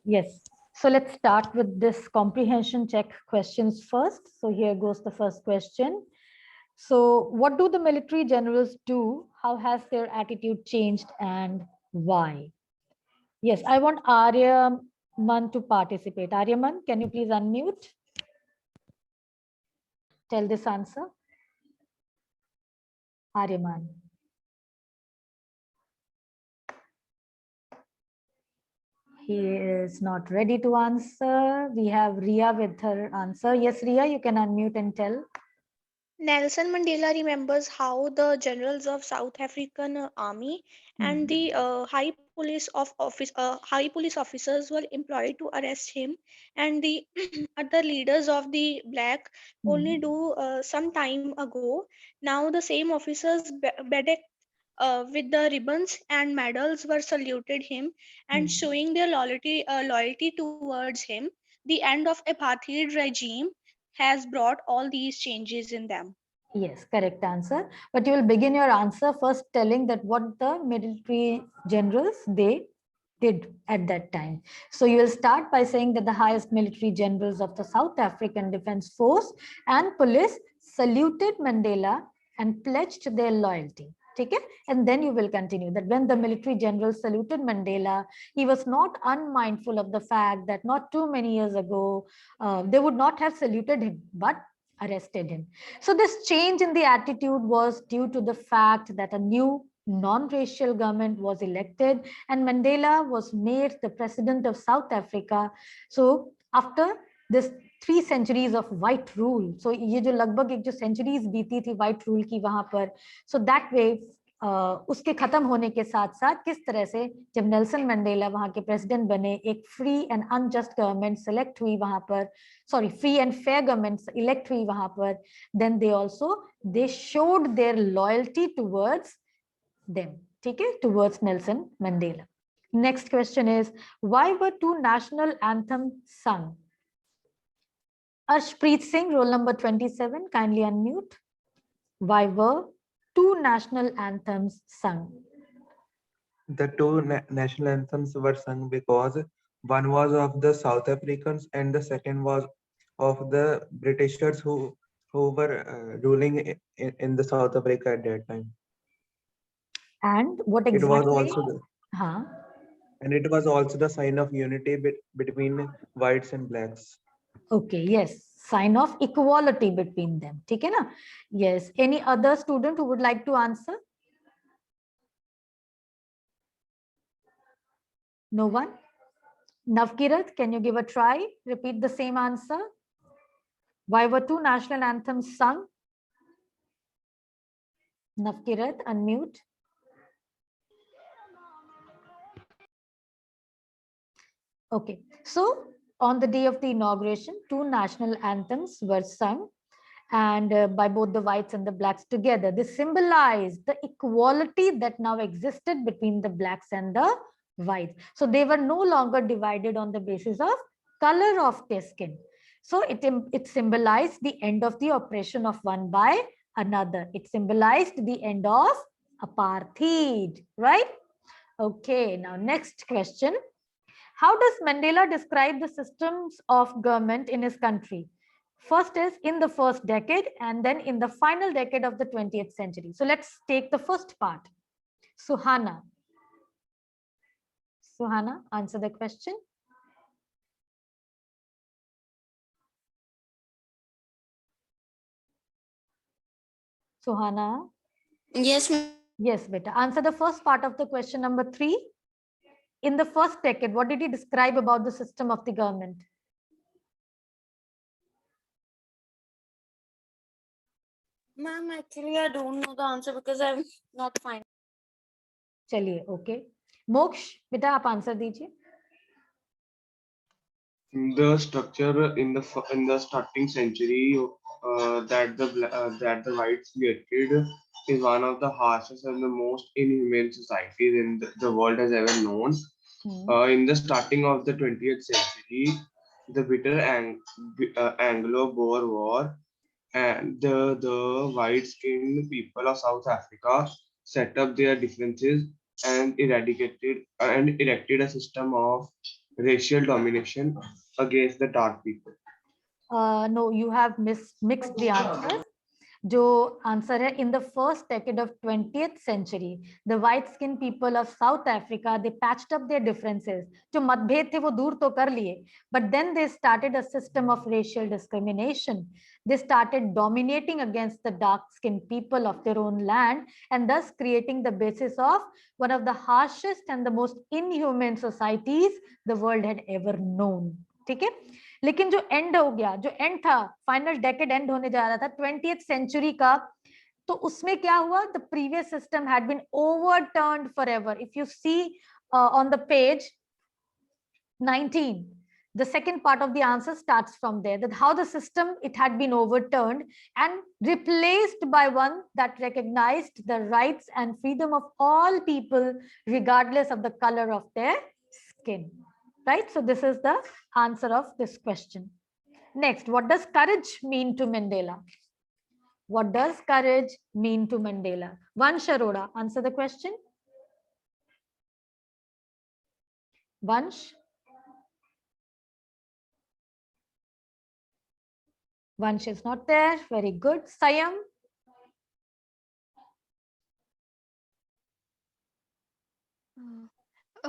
Yes. So let's start with this comprehension check questions first. So here goes the first question. So what do the military generals do? How has their attitude changed and why? Yes, I want Aryaman to participate. Aryaman, can you please unmute? Tell this answer. Aryaman. He is not ready to answer. We have Ria with her answer. Yes, Ria, you can unmute and tell. Nelson Mandela remembers how the generals of South African army and the high police officers were employed to arrest him, and the other leaders of the black only do some time ago. Now the same officers bedecked with the ribbons and medals were saluted him and showing their loyalty towards him. The end of apartheid regime has brought all these changes in them. Yes, correct answer. But you will begin your answer first telling that what the military generals they did at that time. So you will start by saying that the highest military generals of the South African Defense Force and police saluted Mandela and pledged their loyalty. Okay? And then you will continue that when the military general saluted Mandela, he was not unmindful of the fact that not too many years ago, they would not have saluted him, but arrested him. So this change in the attitude was due to the fact that a new non-racial government was elected and Mandela was made the president of South Africa. So after this 3 centuries of white rule, so ये जो लगभग एक जो centuries बीती थी white rule की वहां पर, so that way उसके खत्म होने के साथ साथ किस तरह से जब नेल्सन मंडेला वहां के प्रेसिडेंट बने, एक free and unjust government select हुई वहां पर, sorry free and fair government elect हुई वहां पर, then they showed their loyalty towards them, ठीक है, towards Nelson Mandela. Next question is, why were 2 national anthems sung? Arshpreet Singh, roll number 27, kindly unmute. Why were 2 national anthems sung? The two national anthems were sung because one was of the South Africans and the second was of the Britishers who were ruling in the South Africa at that time. And what It was exactly? also and it was also the sign of unity between whites and blacks. Okay, yes, sign of equality between them. ठीक है ना? Yes. Any other student who would like to answer? No one? Navkirat, can you give a try? Repeat the same answer. Why were 2 national anthems sung? Navkirat, unmute. Okay, so on the day of the inauguration, 2 national anthems were sung and by both the whites and the blacks together. This symbolized the equality that now existed between the blacks and the whites. So they were no longer divided on the basis of color of their skin. So it symbolized the end of the oppression of one by another. It symbolized the end of apartheid, right? Okay, now next question. How does Mandela describe the systems of government in his country? First is in the first decade and then in the final decade of the 20th century. So let's take the first part. Suhana. Suhana, answer the question. Suhana. Yes, ma'am. Yes, beta. Answer the first part of the question number 3. In the first decade, what did he describe about the system of the government? Ma'am, actually, I don't know the answer because I'm not fine. चलिए, okay. मोक्ष, बेटा आप answer दीजिए. The structure in the starting century that the whites created is one of the harshest and the most inhumane societies in the world has ever known. In the starting of the 20th century, the bitter Anglo-Boer War and the white-skinned people of South Africa set up their differences and erected a system of racial domination against the dark people. No, you have mixed the answers. जो answer है, in the first decade of 20th century, the white skinned people of South Africa, they patched up their differences. जो मतभेद थे वो दूर तो कर लिए, but then they started a system of racial discrimination. They started dominating against the dark skinned people of their own land, and thus creating the basis of one of the harshest and the most inhumane societies the world had ever known. ठीक है, लेकिन जो and हो गया, जो and था, final decade and होने जा रहा था 20th सेंचुरी का, तो उसमें क्या हुआ? The previous system had been overturned forever. If you see on the page 19, the second part of the answer starts from there, that how the system, it had been overturned and replaced by one that recognized the rights and freedom of all people regardless of the color of their skin. Right? So this is the answer of this question. Next, what does courage mean to Mandela? What does courage mean to Mandela? Vansh Arora, answer the question. Vansh? Vansh is not there. Very good. Sayam?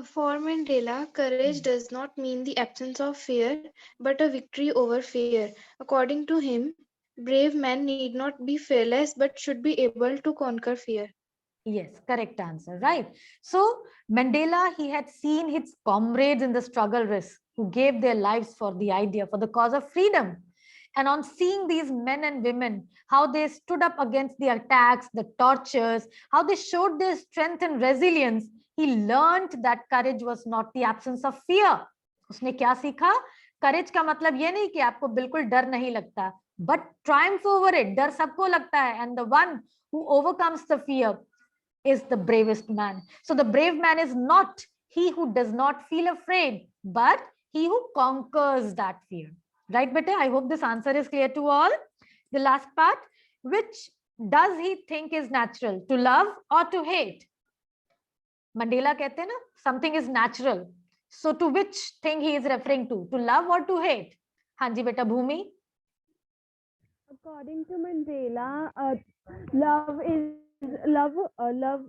For Mandela, courage does not mean the absence of fear, but a victory over fear. According to him, brave men need not be fearless, but should be able to conquer fear. Yes, correct answer, right? So Mandela, he had seen his comrades in the struggle risk who gave their lives for the idea, for the cause of freedom. And on seeing these men and women, how they stood up against the attacks, the tortures, how they showed their strength and resilience, he learned that courage was not the absence of fear. उसने क्या सीखा? Courage का मतलब ये नहीं कि आपको बिल्कुल डर नहीं लगता, but triumph over it. डर सबको लगता है, and the one who overcomes the fear is the bravest man. So the brave man is not he who does not feel afraid, but he who conquers that fear. Right, beta? I hope this answer is clear to all. The last part, which does he think is natural, to love or to hate? Mandela कहते हैं ना, something is natural. So to which thing he is referring to love or to hate? हाँ जी बेटा भूमि. According to Mandela, love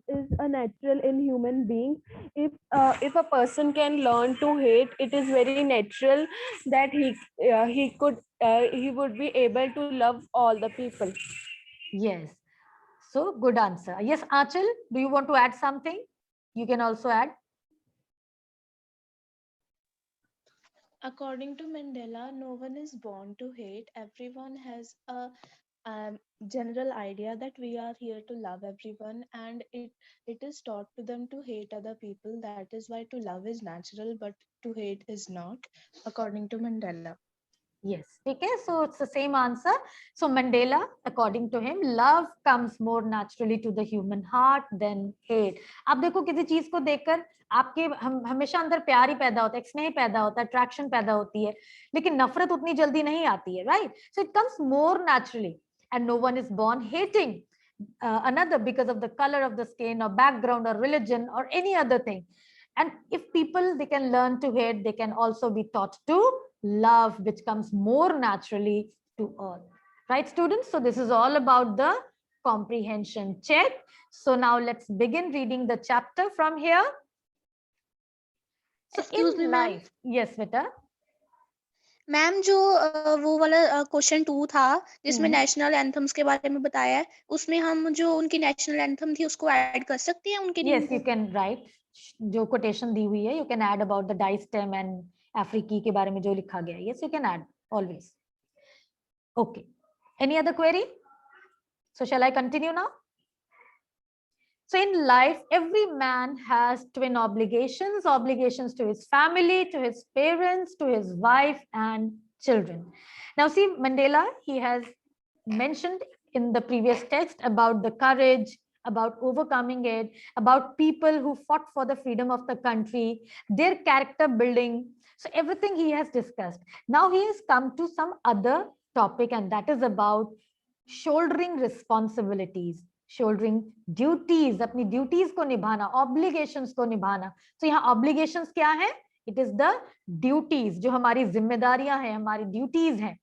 is a natural in human being. If a person can learn to hate, it is very natural that he would be able to love all the people. Yes. So good answer. Yes, Achal, do you want to add something? You can also add. According to Mandela, no one is born to hate. Everyone has a general idea that we are here to love everyone, and it is taught to them to hate other people. That is why to love is natural, but to hate is not, according to Mandela. Yes. Okay, so it's the same answer. So Mandela, according to him, love comes more naturally to the human heart than hate. आप देखो किसी चीज को देखकर आपके हमेशा अंदर प्यार ही पैदा होता है, स्नेह पैदा होता है, अट्रैक्शन पैदा होती है, लेकिन नफरत उतनी जल्दी नहीं आती है, right? So it comes more naturally, and no one is born hating another because of the color of the skin or background or religion or any other thing. And if people, they can learn to hate, they can also be taught to love, which comes more naturally to all. Right, students? So this is all about the comprehension check. So now let's begin reading the chapter from here. So Excuse me, ma'am. life, yes, beta. Ma'am जो वो वाला question 2 था जिसमें national anthems के बारे में बताया है, उसमें हम जो उनकी नेशनल एंथम थी उसको ऐड कर सकते हैं उनके Yes, you can write. जो quotation दी हुई है, you can add about the diastem and Afriki के बारे में जो लिखा गया है. Yes, you can add always. Okay. Any other query? So shall I continue now? So in life, every man has twin obligations to his family, to his parents, to his wife and children. Now see, Mandela, he has mentioned in the previous text about the courage, about overcoming it, about people who fought for the freedom of the country, their character building. So everything he has discussed. Now he has come to some other topic, and that is about shouldering responsibilities, shouldering duties, अपनी duties को निभाना, obligations को निभाना. So यहाँ obligations क्या है? It is the duties, जो हमारी जिम्मेदारियां हैं, हमारी ड्यूटीज हैं।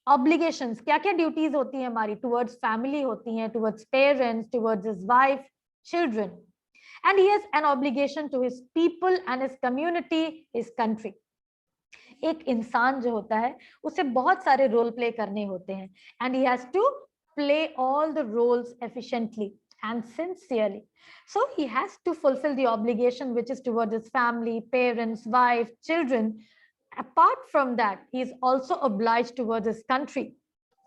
ऑब्लिगेशंस, क्या क्या ड्यूटीज होती है हमारी, टुवर्ड्स फैमिली होती हैं, towards parents, towards his wife, children, and he has an obligation to his people and his community, his country. एक इंसान जो होता है उसे बहुत सारे रोल प्ले करने होते हैं, and he has to play all the roles efficiently and sincerely. So he has to fulfill the obligation which is towards his family, parents, wife, children. Apart from that, he is also obliged towards his country,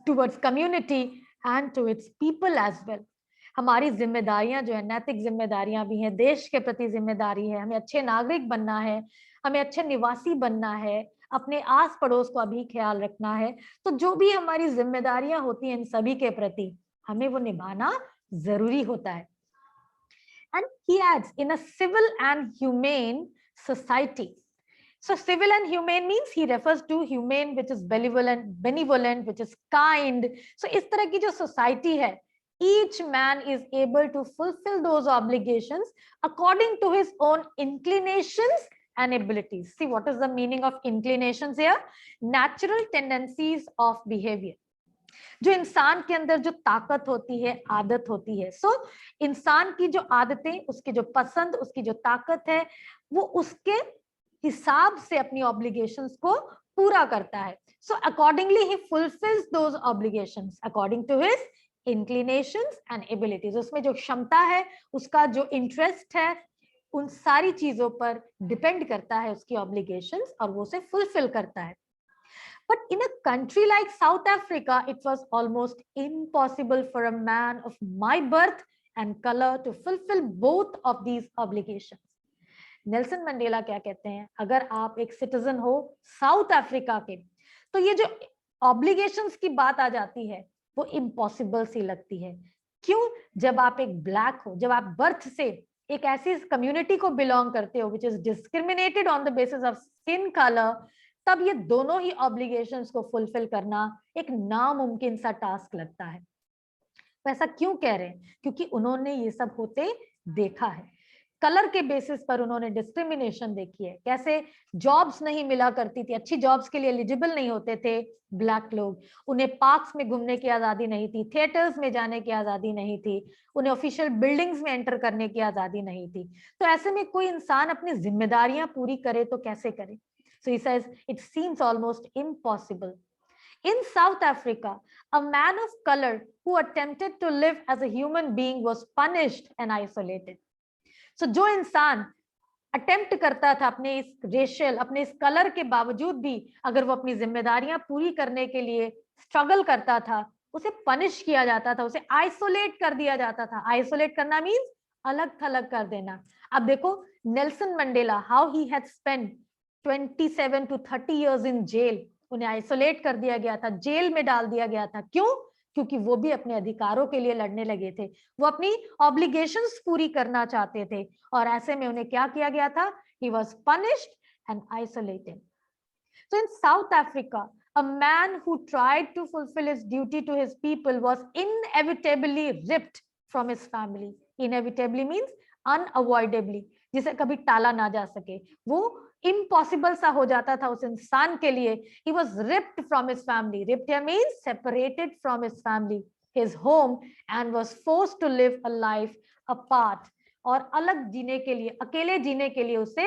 towards community and to its people as well. हमारी जिम्मेदारियां जो है, नैतिक जिम्मेदारियां भी हैं, देश के प्रति जिम्मेदारी है, हमें अच्छे नागरिक बनना है, हमें अच्छे निवासी बनना है, अपने आस पड़ोस का भी ख्याल रखना है। तो जो भी हमारी जिम्मेदारियां होती हैं इन सभी के प्रति हमें वो निभाना जरूरी होता है। And he adds, in a civil and humane society. So civil and humane means he refers to humane, which is benevolent, which is kind. So इस तरह की जो society है, each man is able to fulfill those obligations according to his own inclinations and abilities. See, what is the meaning of inclinations here? Natural tendencies of behavior. जो इंसान के अंदर जो ताकत होती है, आदत होती है, सो इंसान की जो आदतें, उसकी जो पसंद, उसकी जो ताकत है, वो उसके हिसाब से अपनी ऑब्लिगेशंस को पूरा करता है। So accordingly he fulfils those obligations according to his inclinations and abilities. उसमें जो क्षमता है, उसका जो इंटरेस्ट है, उन सारी चीजों पर डिपेंड करता है उसकी ऑब्लिगेशंस, और वो उसे फुलफिल करता है। But in a country like South Africa, it was almost impossible for a man of my birth and color to fulfill both of these obligations. Nelson Mandela क्या कहते हैं, अगर आप एक सिटीजन हो साउथ अफ्रीका के, तो ये जो ऑब्लिगेशंस की बात आ जाती है वो इम्पॉसिबल सी लगती है। क्यों? जब आप एक ब्लैक हो, जब आप बर्थ से एक ऐसी कम्युनिटी को बिलोंग करते हो which is discriminated on the basis of skin colour, तब ये दोनों ही ऑब्लिगेशंस को फुलफिल करना एक नामुमकिन सा टास्क लगता है। ऐसा क्यों कह रहे हैं? क्योंकि उन्होंने ये सब होते देखा है। कलर के बेसिस पर उन्होंने डिस्क्रिमिनेशन देखी है, कैसे जॉब्स नहीं मिला करती थी, अच्छी जॉब्स के लिए एलिजिबल नहीं होते थे ब्लैक लोग, उन्हें पार्क्स में घूमने की आजादी नहीं थी, थिएटर्स में जाने की आजादी नहीं थी, उन्हें ऑफिशियल बिल्डिंग्स में एंटर करने की आजादी नहीं थी। तो ऐसे में कोई इंसान अपनी जिम्मेदारियां पूरी करे तो कैसे करे? So he says it seems almost impossible. In South Africa, a man of color who attempted to live as a human being was punished and isolated. So जो इंसान अटेम्प्ट करता था अपने इस रेशियल, अपने इस कलर के बावजूद भी अगर वो अपनी जिम्मेदारियां पूरी करने के लिए स्ट्रगल करता था, उसे पनिश किया जाता था, उसे आइसोलेट कर दिया जाता था। आइसोलेट करना मीन्स अलग थलग कर देना। अब देखो Nelson Mandela, how he had spent 27 to 30 years in jail, उन्हें आइसोलेट कर दिया गया था, जेल में डाल दिया गया था। क्यों? क्योंकि वो भी अपने अधिकारों के लिए लड़ने लगे थे, वो अपनी ऑब्लिगेशंस पूरी करना चाहते थे, और ऐसे में उन्हें क्या किया गया था? He was punished and isolated. So in South Africa, a man who tried to fulfill his duty to his people was inevitably ripped from his family. Inevitably means unavoidably, जिसे कभी टाला ना जा सके, वो इम्पॉसिबल सा हो जाता था उस इंसान के लिए। He was ripped from his family. Ripped here means separated from his family, his home, and was forced to live a life apart. और अलग जीने के लिए, अकेले जीने के लिए उसे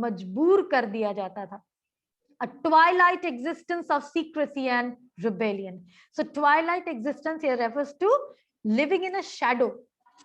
मजबूर कर दिया जाता था। A twilight existence of secrecy and rebellion. So twilight existence here refers to living in a shadow.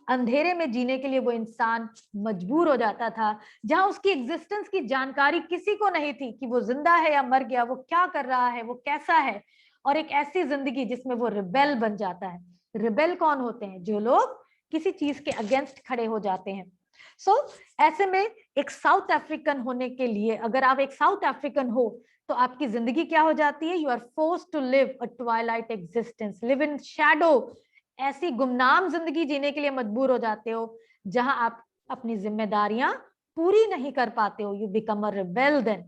अंधेरे में जीने के लिए वो इंसान मजबूर हो जाता था, जहां उसकी एग्जिस्टेंस की जानकारी किसी को नहीं थी कि वो जिंदा है या मर गया, वो क्या कर रहा है, वो कैसा है, और एक ऐसी जिंदगी जिसमें वो रिबेल बन जाता है। रिबेल कौन होते हैं? जो लोग किसी चीज के अगेंस्ट खड़े हो जाते हैं। सो ऐसे में एक साउथ अफ्रीकन होने के लिए, अगर आप एक साउथ अफ्रीकन हो तो आपकी जिंदगी क्या हो जाती है? You are forced to live a twilight existence, live in shadow. ऐसी गुमनाम जिंदगी जीने के लिए मजबूर हो जाते हो जहां आप अपनी जिम्मेदारियां पूरी नहीं कर पाते हो। You become a rebel then.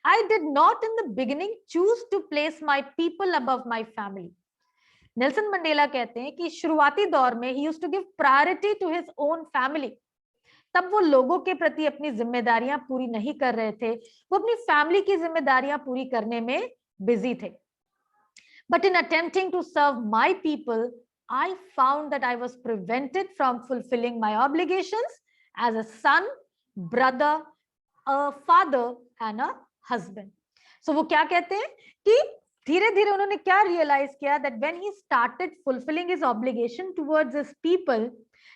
I did not in the beginning choose to place my people above my family. Nelson Mandela कहते हैं कि शुरुआती दौर में he used to give priority to his own family. तब वो लोगों के प्रति अपनी जिम्मेदारियां पूरी नहीं कर रहे थे, वो अपनी फैमिली की जिम्मेदारियां पूरी करने में बिजी थे. But in attempting to serve my people, I found that I was prevented from fulfilling my obligations as a son, brother, a father and a husband. So वो क्या कहते हैं कि धीरे धीरे उन्होंने क्या रियलाइज किया, that when he started fulfilling his obligation towards his people,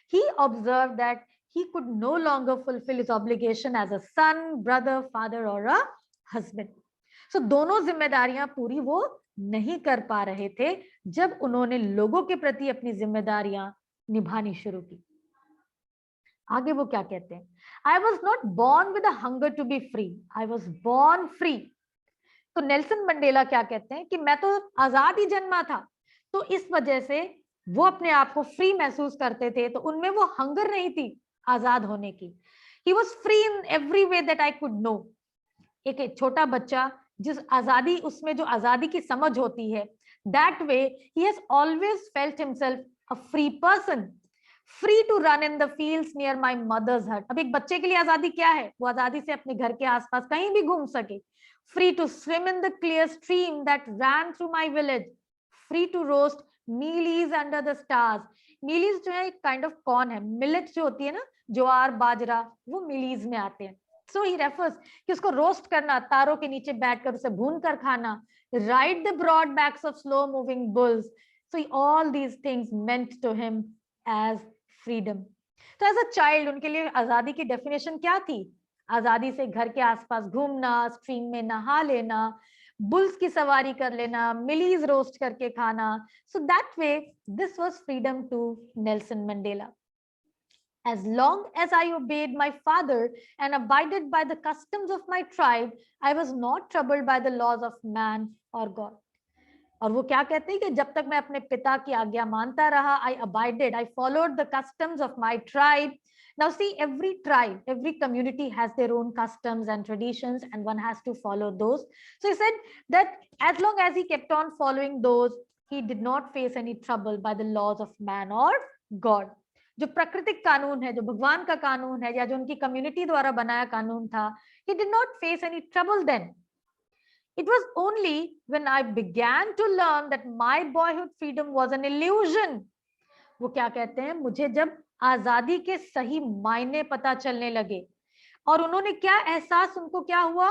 he observed that he could no longer fulfill his obligation as a son, brother, father or a husband. So दोनों जिम्मेदारियां पूरी वो नहीं कर पा रहे थे जब उन्होंने लोगों के प्रति अपनी जिम्मेदारियां निभानी शुरू की. आगे वो क्या कहते हैं, I was not born with a hunger to be free, I was born free. तो नेल्सन मंडेला क्या कहते हैं कि मैं तो आजाद ही जन्मा था, तो इस वजह से वो अपने आप को फ्री महसूस करते थे, तो उनमें वो हंगर नहीं थी आजाद होने की. He was free in every way that I could know. एक छोटा बच्चा जिस आजादी, उसमें जो आजादी की समझ होती है, that way he has always felt himself a free person, free to run in the fields near my mother's hut. अब एक बच्चे के लिए आजादी क्या है, वो आजादी से अपने घर के आसपास कहीं भी घूम सके. Free to swim in the clear stream that ran through my village, free to roast mealies under the stars. mealies जो है एक kind of corn है, millet जो होती है ना, ज्वार बाजरा, वो mealies में आते हैं. So he refers कि उसको रोस्ट करना, तारों के नीचे बैठकर उसे भून कर खाना, ride the broad backs of slow moving bulls. So all these things meant to him as freedom. तो as a child उनके लिए आजादी की डेफिनेशन क्या थी? आजादी से घर के आसपास घूमना, स्ट्रीम में नहा लेना, बुल्स की सवारी कर लेना, मिलीज रोस्ट करके खाना. So that way this was freedom to Nelson Mandela. As long as I obeyed my father and abided by the customs of my tribe, I was not troubled by the laws of man or God. और वो क्या कहते हैं कि जब तक मैं अपने पिता की आज्ञा मानता रहा, I abided, I followed the customs of my tribe. Now see, every tribe, every community has their own customs and traditions, and one has to follow those. So he said that as long as he kept on following those, he did not face any trouble by the laws of man or God. जो प्राकृतिक कानून है, जो भगवान का कानून है, या जो उनकी कम्युनिटी द्वारा बनाया कानून था, he did not face any trouble then. It was only when I began to learn that my boyhood freedom was an illusion. वो क्या कहते हैं, मुझे जब आजादी के सही मायने पता चलने लगे, और उन्होंने क्या एहसास, उनको क्या हुआ,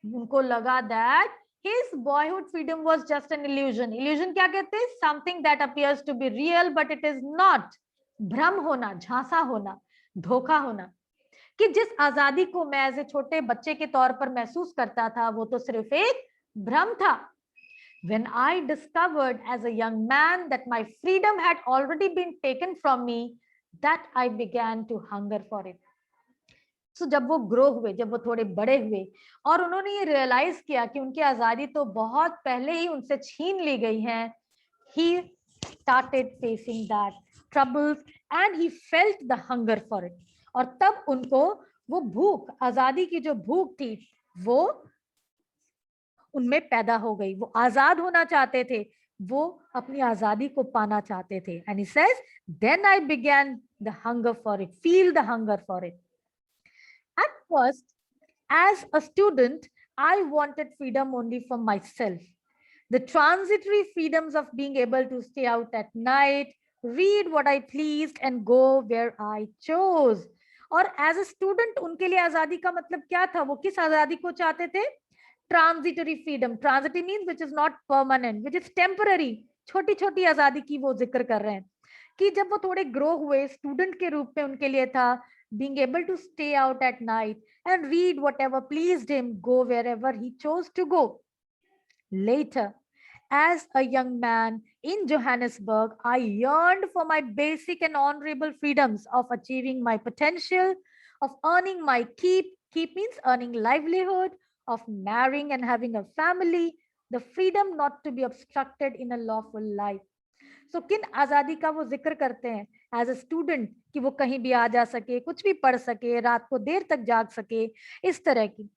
उनको लगा that his boyhood freedom was just an illusion. Illusion क्या कहते हैं, something that appears to be real but it is not. भ्रम होना, झांसा होना, धोखा होना. कि जिस आजादी को मैं एज ए छोटे बच्चे के तौर पर महसूस करता था, वो तो सिर्फ एक भ्रम था. When I discovered as a young man that my freedom had already been taken from me, that I began to hunger for it. So जब वो ग्रो हुए, जब वो थोड़े बड़े हुए और उन्होंने ये रियलाइज किया कि उनकी आजादी तो बहुत पहले ही उनसे छीन ली गई है, he started facing that troubles and he felt the hunger for it. और तब उनको वो भूख, आजादी की जो भूख थी, वो उनमें पैदा हो गई. वो आजाद होना चाहते थे, वो अपनी आजादी को पाना चाहते थे. And he says, then I began the hunger for it, feel the hunger for it. At first, as a student, I wanted freedom only for myself. The transitory freedoms of being able to stay out at night, read what I pleased and go where I chose. और as a student उनके लिए आजादी का मतलब क्या था, वो किस आजादी को चाहते थे? Transitory freedom. Transitory means which is not permanent, which is temporary. छोटी छोटी आजादी की वो जिक्र कर रहे हैं कि जब वो थोड़े ग्रो हुए, स्टूडेंट के रूप में उनके लिए था being able to stay out at night and read whatever pleased him, go wherever he chose to go. Later, as a young man in Johannesburg, I yearned for my basic and honorable freedoms of achieving my potential, of earning my keep. Keep means earning livelihood, of marrying and having a family, the freedom not to be obstructed in a lawful life. So किन आजादी का वो जिक्र करते हैं as a student, कि वो कहीं भी आ जा सके, कुछ भी पढ़ सके, रात को देर तक जाग सके, इस तरह की.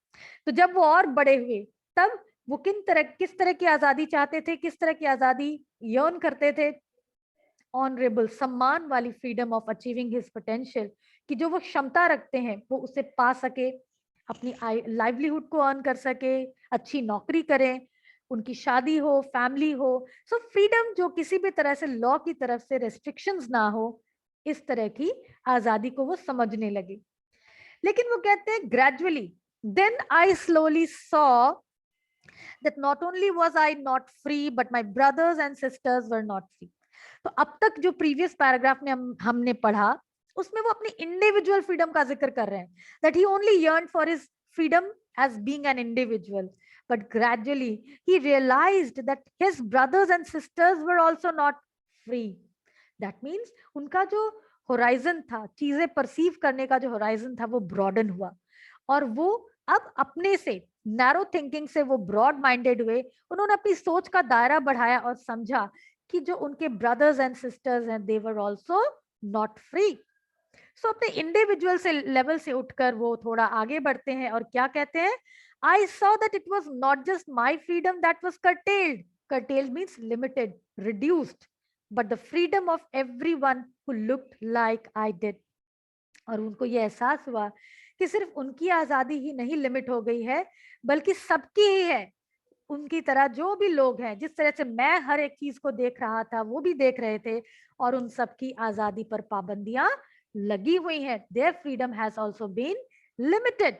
तो जब वो और बड़े हुए, तब वो किस तरह की आजादी चाहते थे, किस तरह की आजादी यर्न करते थे? ऑनरेबल, सम्मान वाली freedom of achieving his potential, कि जो वो क्षमता रखते हैं वो उसे पा सके, अपनी लाइवलीहुड को अर्न कर सके, अच्छी नौकरी करें, उनकी शादी हो, फैमिली हो। सो फ्रीडम जो किसी भी तरह से लॉ की तरफ से रेस्ट्रिक्शंस ना हो, इस तरह की आजादी को वो समझने लगे। लेकिन वो कहते हैं gradually then I slowly saw that not only was I not free but my brothers and sisters were not free. तो अब तक जो प्रीवियस पैराग्राफ में हमने पढ़ा उसमें वो अपनी इंडिविजुअल फ्रीडम का जिक्र कर रहे हैं, that he only yearned for his freedom as being an individual, but gradually he realized that his brothers and sisters were also not free. That means उनका जो होराइजन था, चीजें परसीव करने का जो होराइजन था वो ब्रॉडन हुआ, और वो अब अपने से नैरो थिंकिंग से वो ब्रॉड माइंडेड हुए। उन्होंने अपनी सोच का दायरा बढ़ाया और समझा कि जो उनके ब्रदर्स एंड सिस्टर्स हैं दे वर आल्सो नॉट फ्री। सो अपने इंडिविजुअल से लेवल से उठकर वो थोड़ा आगे बढ़ते हैं और क्या कहते हैं, I saw that it was not just my freedom that was curtailed. Curtailed means limited, reduced, but the freedom of everyone who looked like I did. और उनको ये एहसास हुआ कि सिर्फ उनकी आजादी ही नहीं लिमिट हो गई है, बल्कि सबकी ही है। उनकी तरह जो भी लोग हैं, जिस तरह से मैं हर एक चीज को देख रहा था वो भी देख रहे थे, और उन सबकी आजादी पर पाबंदियां लगी हुई हैं। Their freedom has also been limited.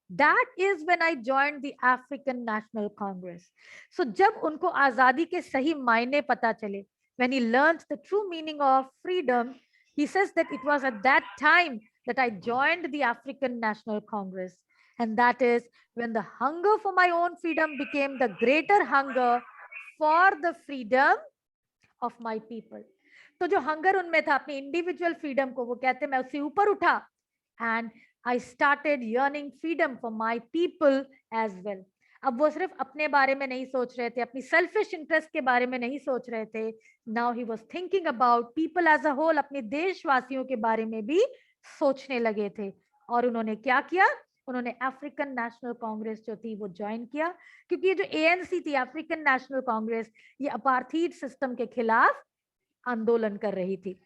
That is when I joined the African National Congress. So जब उनको आजादी के सही मायने पता चले, when he learned the true meaning of freedom, he says that it was at that time that I joined the African National Congress. And that is when the hunger for my own freedom became the greater hunger for the freedom of my people. तो जो hunger उनमें था अपनी individual freedom को, वो कहते मैं उससे ऊपर उठा, and I started yearning freedom for my people as well. अब वो सिर्फ अपने बारे में नहीं सोच रहे थे, अपनी सेल्फिश इंटरेस्ट के बारे में नहीं सोच रहे थे. Now he was thinking about people as a whole, अपने देशवासियों के बारे में भी सोचने लगे थे. और उन्होंने क्या किया, उन्होंने अफ्रीकन नेशनल कांग्रेस जो थी वो ज्वाइन किया, क्योंकि ये जो ANC थी, अफ्रीकन नेशनल कांग्रेस, ये अपार्थीड सिस्टम के खिलाफ आंदोलन कर रही थी.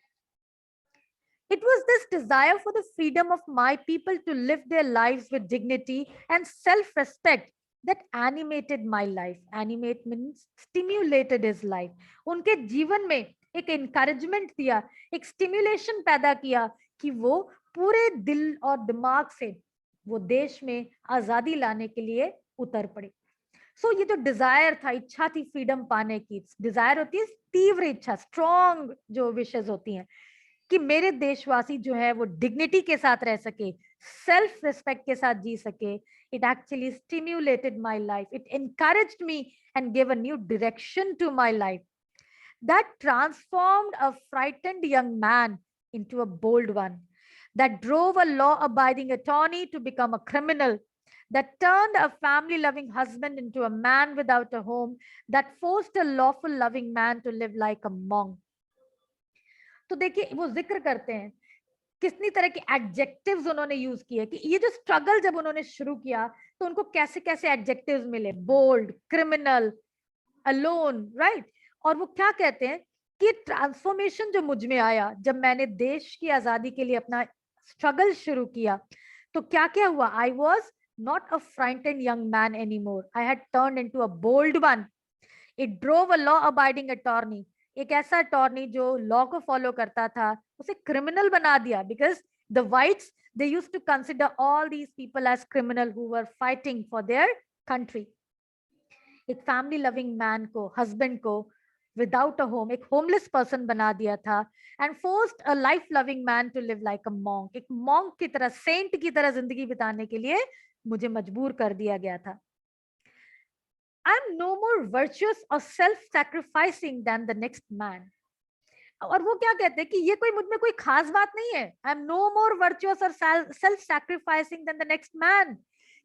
It was this desire for the freedom of my people to live their lives with dignity and self-respect that animated my life. Animate means stimulated his life. उनके जीवन में एक encouragement दिया, एक stimulation पैदा किया कि वो पूरे दिल और दिमाग से वो देश में आजादी लाने के लिए उतर पड़े. So ये जो डिजायर था, इच्छा थी फ्रीडम पाने की, डिजायर होती है तीव्र इच्छा, स्ट्रॉन्ग जो विशेष होती हैं कि मेरे देशवासी जो है वो डिग्निटी के साथ रह सके, सेल्फ रिस्पेक्ट के साथ जी सके. It actually stimulated my life, it encouraged me and give a new direction to my life that transformed a frightened young man into a bold one, that drove a law abiding attorney to become a criminal, that turned a family loving husband into a man without a home, that forced a lawful loving man to live like a monk. तो देखिए वो जिक्र करते हैं कितनी तरह के adjectives उन्होंने यूज किए कि ये जो स्ट्रगल जब उन्होंने शुरू किया तो उनको कैसे कैसे एडजेक्टिव्स मिले, बोल्ड, क्रिमिनल, अलोन, राइट. और वो क्या कहते हैं कि ट्रांसफॉर्मेशन जो मुझ में आया जब मैंने देश की आजादी के लिए अपना स्ट्रगल शुरू किया, तो क्या क्या हुआ, I was not a frightened young man anymore. I had turned into a bold one. It drove a law-abiding attorney. एक ऐसा attorney जो law को follow करता था, उसे criminal बना दिया, because the whites, they used to consider all these people as criminal who were fighting for their country. एक family loving man को, husband को without a home, एक homeless person बना दिया था, and forced a life loving man to live like a monk. एक monk की तरह, saint की तरह जिंदगी बिताने के लिए मुझे मजबूर कर दिया गया था. I am no more virtuous or self-sacrificing than the next man. और वो क्या कहते हैं कि ये कोई मुझ में कोई खास बात नहीं है. I am no more virtuous or self-sacrificing than the next man.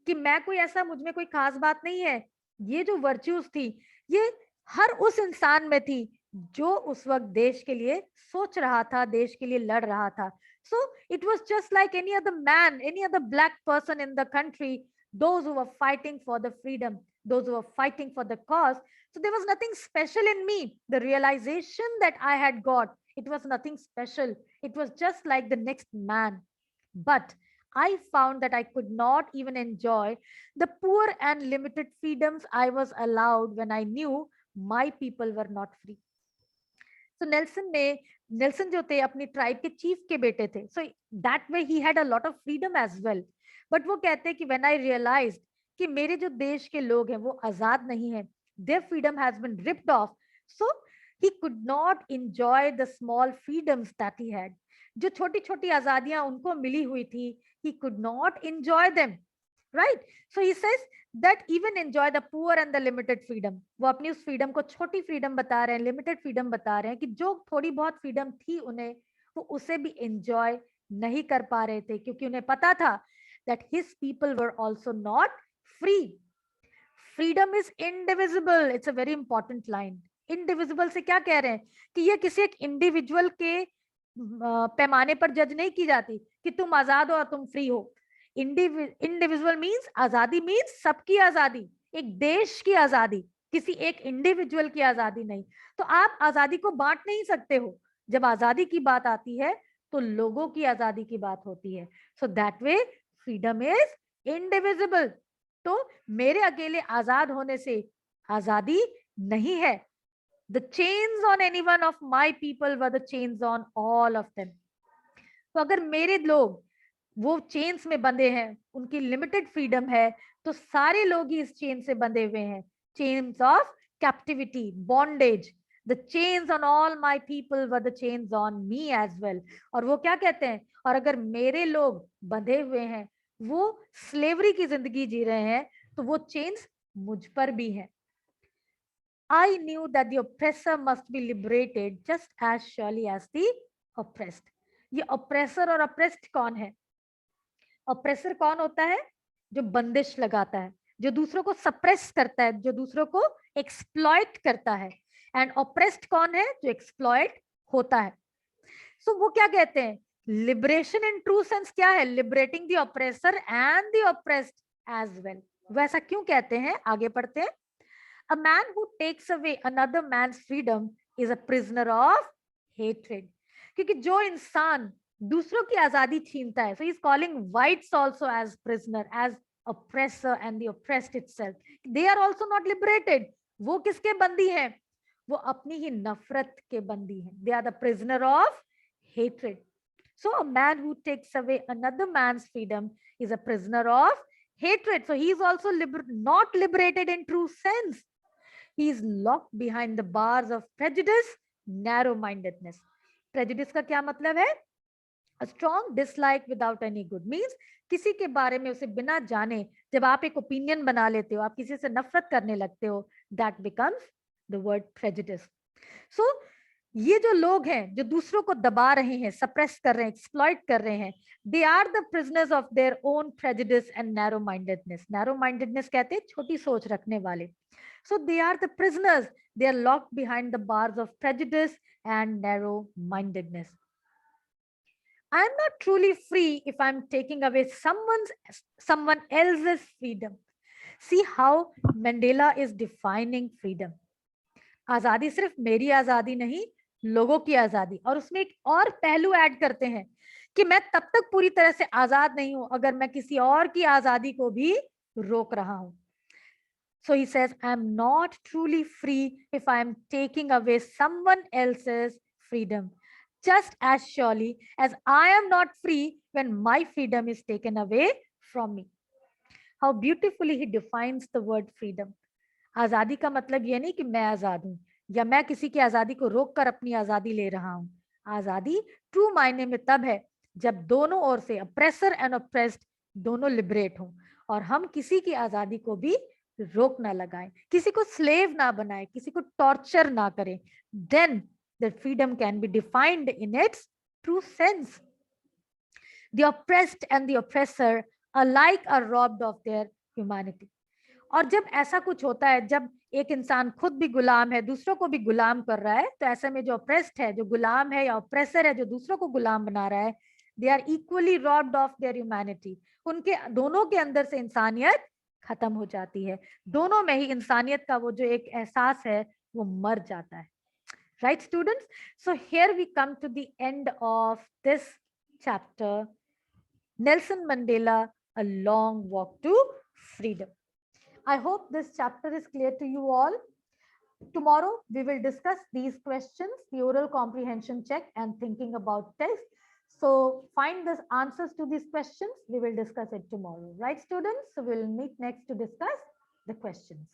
कि मैं कोई ऐसा, मुझ में कोई खास बात नहीं है. ये जो वर्च्यूज थी ये हर उस इंसान में थी जो उस वक्त देश के लिए सोच रहा था, देश के लिए लड़ रहा था. So it was just like any other man, any other black person in the country, those who were fighting for the freedom, those who were fighting for the cause. So there was nothing special in me. The realization that I had got It was nothing special. It was just like the next man. But I found that I could not even enjoy the poor and limited freedoms I was allowed when I knew my people were not free. So Nelson जो थे अपनी tribe के chief के बेटे थे. So that way he had a lot of freedom as well. But वो कहते हैं कि when I realized कि मेरे जो देश के लोग हैं वो आजाद नहीं है, their freedom has been ripped off, so he could not enjoy the small freedoms that he had. जो छोटी छोटी आजादियां उनको मिली हुई थी, he could not enjoy them, right? So he says that even enjoy the poor and the limited freedom. वो अपनी उस freedom को छोटी freedom बता रहे हैं, limited freedom बता रहे हैं कि जो थोड़ी बहुत freedom थी उन्हें, वो उसे भी enjoy नहीं कर पा रहे थे क्योंकि उन्हें पता था that his people were also not free. Freedom is indivisible. It's a very important line. Indivisible से क्या कह रहे हैं कि ये किसी एक इंडिविजुअल के पैमाने पर जज नहीं की जाती कि तुम आजाद हो और तुम फ्री हो. इंडिविजुअल मीन्स आजादी, मीन्स सबकी आजादी, एक देश की आजादी, किसी एक इंडिविजुअल की आजादी नहीं. तो आप आजादी को बांट नहीं सकते हो. जब आजादी की बात आती है तो लोगों की आजादी की बात होती है. So that way freedom is indivisible. तो मेरे अकेले आजाद होने से आजादी नहीं है. The chains on any one of my people were the chains on all of them. तो अगर मेरे लोग वो चेन्स में बंधे हैं, उनकी लिमिटेड फ्रीडम है, तो सारे लोग ही इस चेन से बंधे हुए हैं. Chains of captivity, bondage. The chains on all my people were the chains on me as well. और वो क्या कहते हैं, और अगर मेरे लोग बंधे हुए हैं, वो स्लेवरी की जिंदगी जी रहे हैं, तो वो चेन्स मुझ पर भी हैं. I knew that the oppressor must be liberated just as surely as the oppressed. ये oppressor और oppressed कौन है? Oppressor कौन होता है? जो बंदिश लगाता है, जो दूसरों को suppress करता है, जो दूसरों को exploit करता है. And oppressed कौन है? जो exploit होता है. So वो क्या कहते हैं? Liberation in true sense क्या है? Liberating the oppressor and the oppressed as well. वैसा क्यों कहते हैं? आगे पढ़ते हैं. A man who takes away another man's freedom is a prisoner of hatred. क्योंकि जो इंसान दूसरों की आजादी छीनता है, so he is calling whites also as prisoner, as oppressor and the oppressed itself. They are also not liberated. वो किसके बंदी हैं? वो अपनी ही नफरत के बंदी हैं. They are the prisoner of hatred. So a man who takes away another man's freedom is a prisoner of hatred. So he is also not liberated in true sense. He is locked behind the bars of prejudice, narrow-mindedness. Prejudice का क्या मतलब है? A strong dislike without any good means किसी के बारे में उसे बिना जाने जब आप एक ओपिनियन बना लेते हो, आप किसी से नफरत करने लगते हो, that becomes the word prejudice. So ये जो लोग हैं जो दूसरों को दबा रहे हैं, सप्रेस कर रहे हैं, एक्सप्लॉइट कर रहे हैं, they are the prisoners of their own prejudice and narrow-mindedness. Narrow-mindedness कहते हैं छोटी सोच रखने वाले. So they are the prisoners. They are locked behind the bars of prejudice and narrow-mindedness. I am not truly free if I am taking away someone else's freedom. See how Mandela is defining freedom. आजादी सिर्फ मेरी आजादी नहीं, लोगों की आजादी. और उसमें एक और पहलू ऐड करते हैं कि मैं तब तक पूरी तरह से आजाद नहीं हूं अगर मैं किसी और की आजादी को भी रोक रहा हूं. So he says, I am not truly free if I am taking away someone else's freedom, just as surely as I am not free when my freedom is taken away from me. How beautifully he defines the word freedom. आजादी का मतलब ये नहीं कि मैं आजाद हूं या मैं किसी की आजादी को रोककर अपनी आजादी ले रहा हूं. आजादी ट्रू मायने में तब है जब दोनों ओर से, अप्रेसर एंड अप्रेस्ड, दोनों लिबरेट हों और हम किसी की आजादी को भी रोक ना लगाएं, किसी को स्लेव ना बनाएं, किसी को टॉर्चर ना करें. Then the freedom can be defined in its true sense. The oppressed and the oppressor alike are robbed of their humanity. और जब ऐसा कुछ होता है, जब एक इंसान खुद भी गुलाम है, दूसरों को भी गुलाम कर रहा है, तो ऐसे में जो ऑप्रेस्ड है, जो गुलाम है, या ऑप्रेसर है जो दूसरों को गुलाम बना रहा है, they are equally robbed of their humanity. उनके दोनों के अंदर से इंसानियत खत्म हो जाती है. दोनों में ही इंसानियत का वो जो एक एहसास है वो मर जाता है. Right, students? So here we come to the end of this chapter, Nelson Mandela, A Long Walk to Freedom. I hope this chapter is clear to you all. Tomorrow, we will discuss these questions, the oral comprehension check and thinking about text. So find the answers to these questions. We will discuss it tomorrow. Right, students? So we'll meet next to discuss the questions.